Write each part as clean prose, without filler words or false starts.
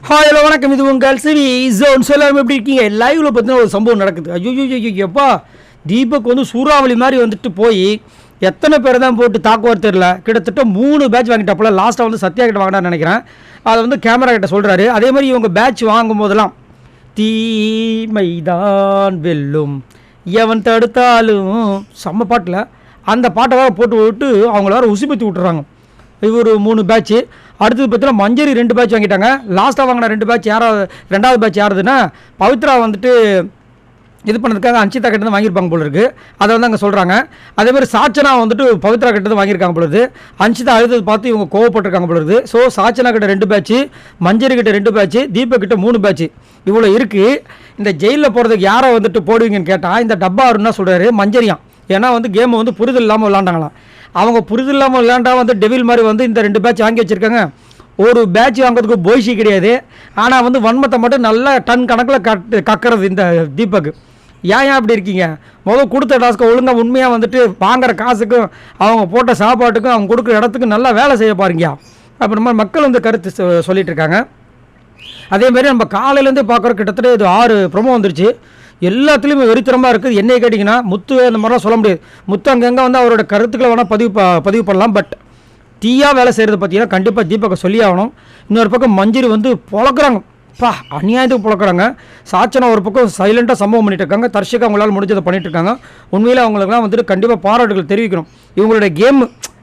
Hi hello வணக்கம். இது உங்கள் சரி ஜோன் சொல்லாமல் எப்படி இருக்கீங்க? லைவில் பார்த்தீங்கன்னா ஒரு சம்பவம் நடக்குது. ஐயோ எப்பா, தீபக் வந்து சூறாவளி மாதிரி வந்துட்டு போய் எத்தனை பேர் தான் போட்டு தாக்குவார் தெரில. கிட்டத்தட்ட 3 பேட்ச் வாங்கிட்டாப்புல. லாஸ்ட்டாக வந்து சத்யா கிட்ட வாங்கினான்னு நினைக்கிறேன். அதை வந்து கேமரா கிட்ட சொல்கிறாரு. அதே மாதிரி இவங்க பேட்ச் வாங்கும் போதெல்லாம் தீமைதான் வெல்லும் எவன் தடுத்தாலும் செம்ம பாட்டில் அந்த பாட்டை வேறு போட்டு விட்டு அவங்கள வேறு உசுப்பத்தி விட்டுறாங்க. இவர் 3 பேட்ச்சு. அடுத்தது பார்த்தீங்கன்னா மஞ்சரி 2 பேட்ச் வாங்கிட்டாங்க. லாஸ்ட்டாக வாங்கின 2 பேட்ச் யாராவது 2வது பேட்ச் யாருதுன்னா பவித்ரா வந்துட்டு இது பண்ணதுக்காக அன்சிதா கிட்ட வாங்கியிருப்பாங்க போல இருக்குது. அதை வந்து அங்கே சொல்கிறாங்க. அதேமாதிரி சாச்சனா வந்துட்டு பவித்ரா கிட்ட வாங்கியிருக்காங்க பொழுது. அன்சிதா அழுத்தது பார்த்து இவங்க கோவப்பட்டிருக்காங்க பொழுது. ஸோ சாச்சனா கிட்ட 2 பேட்ச்சு, மஞ்சரி கிட்ட 2 பேட்ச்சு, தீபக் கிட்ட 3 பேட்ச்சு. இவ்வளோ இருக்குது. இந்த ஜெயிலில் போகிறதுக்கு யாரை வந்துட்டு போடுவீங்கன்னு கேட்டால் இந்த டப்பா அருன்னா சொல்கிறாரு மஞ்சரியான். ஏன்னா வந்து கேமை வந்து புரிதல் இல்லாமல் விளாண்டாங்களாம். அவங்க புரிதல் இல்லாமல் விளையாண்டா வந்து டெவில் மாதிரி வந்து இந்த 2 பேட்ச் வாங்கி வச்சுருக்காங்க. ஒரு பேட்ச் வாங்குறதுக்கு போய்ஷி கிடையாது. ஆனால் வந்து வன்மத்தை மட்டும் நல்லா டன் கணக்கில் கக்கிறது இந்த தீபக். ஏன் அப்படி இருக்கீங்க? முதல் கொடுத்த டாஸ்க்கை ஒழுங்காக உண்மையாக வந்துட்டு வாங்குற காசுக்கும் அவங்க போட்ட சாப்பாட்டுக்கும் அவங்க கொடுக்குற இடத்துக்கும் நல்லா வேலை செய்ய பாருங்க. அப்போ நம்ம மக்கள் வந்து கருத்து சொல்லிட்டு இருக்காங்க. அதேமாரி நம்ம காலையிலேருந்தே பார்க்குற கிட்டத்தட்ட இது 6 ப்ரொமோ வந்துருச்சு. எல்லாத்துலேயுமே வெறித்தரமாக இருக்குது. என்னை கேட்டிங்கன்னா முத்து அந்த மாதிரிலாம் சொல்ல முடியாது. முத்து அங்கங்கே வந்து அவரோட கருத்துக்களை வேணால் பதிவு பண்ணலாம். பட் தீயாக வேலை செய்கிறது பார்த்தீங்கன்னா கண்டிப்பாக தீபக்கை சொல்லி ஆகணும். இன்னொரு பக்கம் மஞ்சரி வந்து பொழக்கிறாங்க. அநியாயத்துக்கு பொழக்கிறாங்க. சாச்சனா ஒரு பக்கம் சைலண்ட்டாக சம்பவம் பண்ணிட்டு இருக்காங்க. தர்ஷிகா அவங்களால் முடிஞ்சதை பண்ணிட்டு இருக்காங்க. உண்மையில் அவங்களுக்குலாம் வந்துட்டு கண்டிப்பாக பாராட்டுகள் தெரிவிக்கணும். இவங்களுடைய கேம்,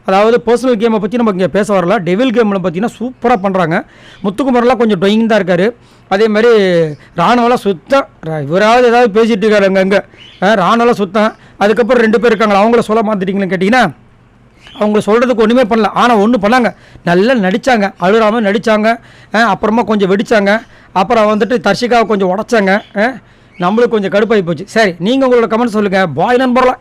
அதாவது பர்சனல் கேமை பற்றி நம்ம இங்கே பேச வரல. டெவில் கேமில் பார்த்தீங்கன்னா சூப்பராக பண்ணுறாங்க. முத்துக்குமரெலாம் கொஞ்சம் டொயிங் தான் இருக்கார். அதே மாதிரி ராணுவெல்லாம் சுத்தம். இவராவது ஏதாவது பேசிகிட்டு இருக்காரு அங்கங்கே. ராணுவெல்லாம் சுத்தம். அதுக்கப்புறம் 2 பேர் இருக்காங்களா, அவங்கள சொல்ல மாற்றிட்டீங்களேன்னு கேட்டிங்கன்னா அவங்க சொல்கிறதுக்கு ஒன்றுமே பண்ணல. ஆனால் ஒன்று பண்ணாங்க, நல்லா நடித்தாங்க, அழுறாமல் நடித்தாங்க. அப்புறமா கொஞ்சம் வெடித்தாங்க. அப்புறம் வந்துட்டு தர்ஷிகாவை கொஞ்சம் உடச்சாங்க. நம்மளுக்கு கொஞ்சம் கடுப்பாகி போச்சு. சரி, நீங்கள் உங்களோட கமெண்ட் சொல்லுங்கள். பாய் நண்பர்களா.